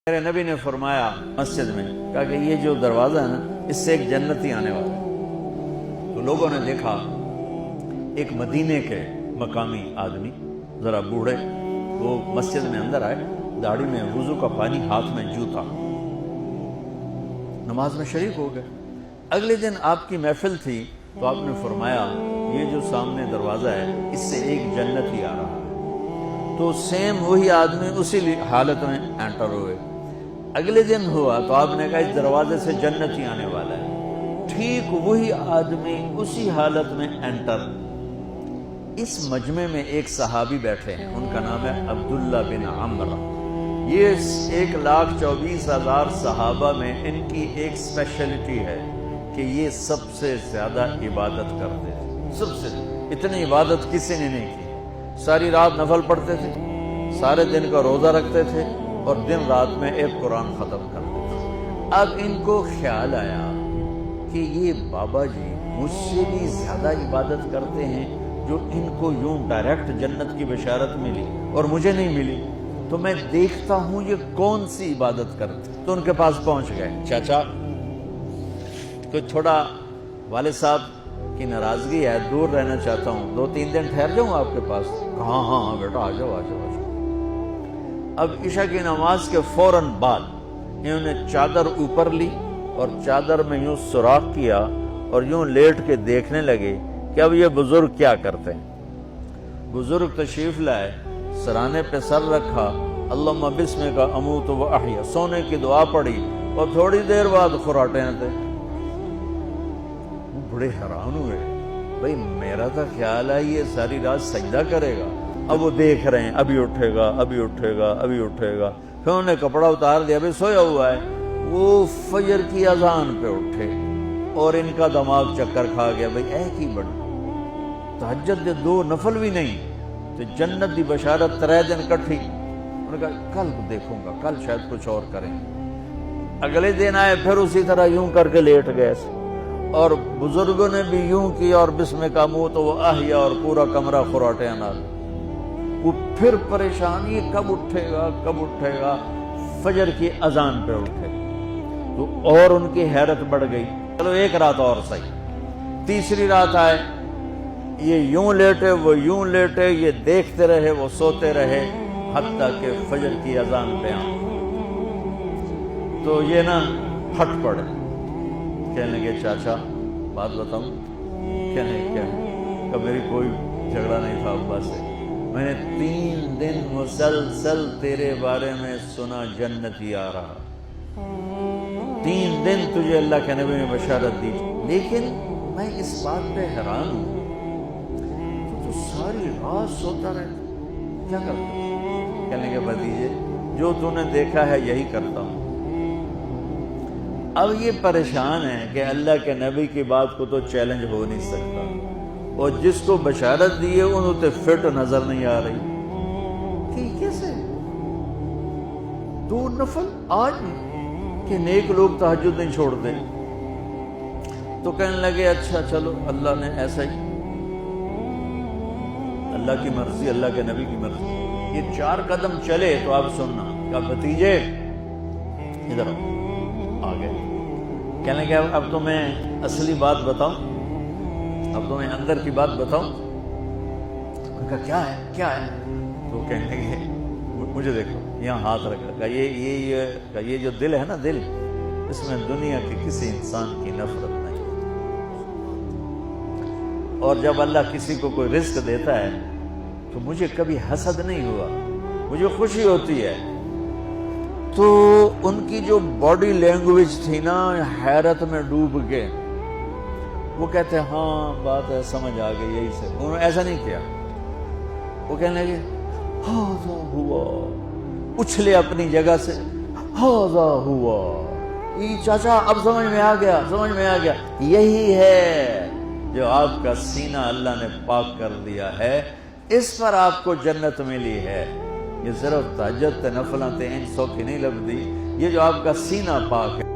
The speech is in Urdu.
میرے نبی نے فرمایا مسجد میں، کہا کہ یہ جو دروازہ ہے نا، اس سے ایک جنتی آنے والا ہے۔ تو لوگوں نے دیکھا ایک مدینے کے مقامی آدمی، ذرا بوڑھے، وہ مسجد میں اندر آئے، داڑھی میں وضو کا پانی، ہاتھ میں جوتا، نماز میں شریک ہو گئے۔ اگلے دن آپ کی محفل تھی تو آپ نے فرمایا یہ جو سامنے دروازہ ہے اس سے ایک جنتی آ رہا ہے۔ تو سیم وہی آدمی اسی حالت میں انٹر ہوئے۔ اگلے دن ہوا تو آپ نے کہا اس دروازے سے جنتی آنے والا ہے، ٹھیک وہی آدمی اسی حالت میں انٹر۔ اس مجمع میں ایک صحابی بیٹھے ہیں، ان کا نام ہے عبداللہ بن عمرو۔ یہ 1,24,000 صحابہ میں ان کی ایک اسپیشلٹی ہے کہ یہ سب سے زیادہ عبادت کرتے تھے، سب سے اتنی عبادت کسی نے نہیں کی۔ ساری رات نفل پڑھتے تھے، سارے دن کا روزہ رکھتے تھے، اور دن رات میں ایک قرآن ختم کرتے تھے۔ اب ان کو خیال آیا کہ یہ بابا جی مجھ سے بھی زیادہ عبادت کرتے ہیں، جو ان کو یوں ڈائریکٹ جنت کی بشارت ملی اور مجھے نہیں ملی، تو میں دیکھتا ہوں یہ کون سی عبادت کرتے۔ تو ان کے پاس پہنچ گئے، چاچا کوئی تھوڑا والد صاحب کی ناراضگی ہے، دور رہنا چاہتا ہوں، 2-3 دن ٹھہر جاؤں آپ کے پاس؟ ہاں ہاں ہاں بیٹا، آ جاؤ آ جاؤ آ جاؤ۔ اب عشاء کی نماز کے فوراً بعد انہوں نے چادر اوپر لی اور چادر میں یوں سوراخ کیا اور یوں لیٹ کے دیکھنے لگے کہ اب یہ بزرگ کیا کرتے ہیں۔ بزرگ تشریف لائے، سرانے پہ سر رکھا، اللہم بسمک اموت و احیا، سونے کی دعا پڑھی، اور تھوڑی دیر بعد خراٹے تھے۔ وہ بڑے حیران ہوئے، بھئی میرا تو خیال ہے یہ ساری رات سجدہ کرے گا۔ اب وہ دیکھ رہے ہیں ابھی اٹھے گا ابھی اٹھے گا ابھی اٹھے گا۔ پھر انہوں نے کپڑا اتار دیا، ابھی سویا ہوا ہے۔ وہ فجر کی اذان پہ اٹھے اور ان کا دماغ چکر کھا گیا، بھئی اے کی بڑی تہجد دے 2 نفل بھی نہیں تو جنت دی بشارت 3 دن کٹھی۔ انہوں نے کہا کل دیکھوں گا، کل شاید کچھ اور کریں۔ اگلے دن آئے، پھر اسی طرح یوں کر کے لیٹ گئے، اور بزرگوں نے بھی یوں کیا، اور بسمک اموت و احیا، اور پورا کمرہ خراٹے نال۔ وہ پھر پریشان، یہ کب اٹھے گا کب اٹھے گا؟ فجر کی اذان پہ اٹھے تو اور ان کی حیرت بڑھ گئی، چلو ایک رات اور صحیح۔ تیسری رات آئے، یہ یوں لیٹے وہ یوں لیٹے، یہ دیکھتے رہے وہ سوتے رہے، حتیٰ کہ فجر کی اذان پہ آئے تو یہ نا پھٹ پڑے، کہنے لگے چاچا بات بتاؤں؟ کہنے کیا؟ کہ میری کوئی جھگڑا نہیں تھا ابا سے، میں نے 3 دن مسلسل تیرے بارے میں سنا جنتی آ رہا، 3 دن تجھے اللہ کے نبی نے بشارت دی، لیکن میں اس بات پہ حیران ہوں تو ساری رات سوتا رہتا، کیا کرتا؟ کہنے کے بھتیجے جو تو نے دیکھا ہے یہی کرتا ہوں۔ اب یہ پریشان ہے کہ اللہ کے نبی کی بات کو تو چیلنج ہو نہیں سکتا، اور جس کو بشارت دی ہے انہوں تے فٹ نظر نہیں آ رہی کہ کیسے 2 نفل آج کہ نیک لوگ تہجد نہیں چھوڑتے۔ تو کہنے لگے اچھا چلو اللہ نے ایسا ہی، اللہ کی مرضی، اللہ کے نبی کی مرضی۔ یہ 4 قدم چلے تو آپ سننا، کہا بھتیجے ادھر آ گئے۔ کہنے لگے اب تو میں اصلی بات بتاؤں، اب تو میں اندر کی بات بتاؤں؟ ان کا کیا ہے کیا ہے؟ تو کہنے لگے مجھے دیکھو، یہاں ہاتھ رکھا، کہا یہ جو دل ہے نا، دل، اس میں دنیا کے کسی انسان کی نفرت نہیں، اور جب اللہ کسی کو کوئی رزق دیتا ہے تو مجھے کبھی حسد نہیں ہوا، مجھے خوشی ہوتی ہے۔ تو ان کی جو باڈی لینگویج تھی نا، حیرت میں ڈوب گئے۔ وہ کہتے ہیں ہاں بات ہے، سمجھ آ گئی، یہی سے۔ انہوں نے ایسا نہیں کیا، وہ کہنے لگے ہاذا ہوا، اچھلے اپنی جگہ سے، ہاذا ہوا، یہ چاچا اب سمجھ میں آ گیا، سمجھ میں آ گیا، یہی ہے جو آپ کا سینہ اللہ نے پاک کر دیا ہے، اس پر آپ کو جنت ملی ہے۔ یہ صرف تہجد تے نفلاں تے ان سوکھی نہیں لبدی، یہ جو آپ کا سینہ پاک ہے۔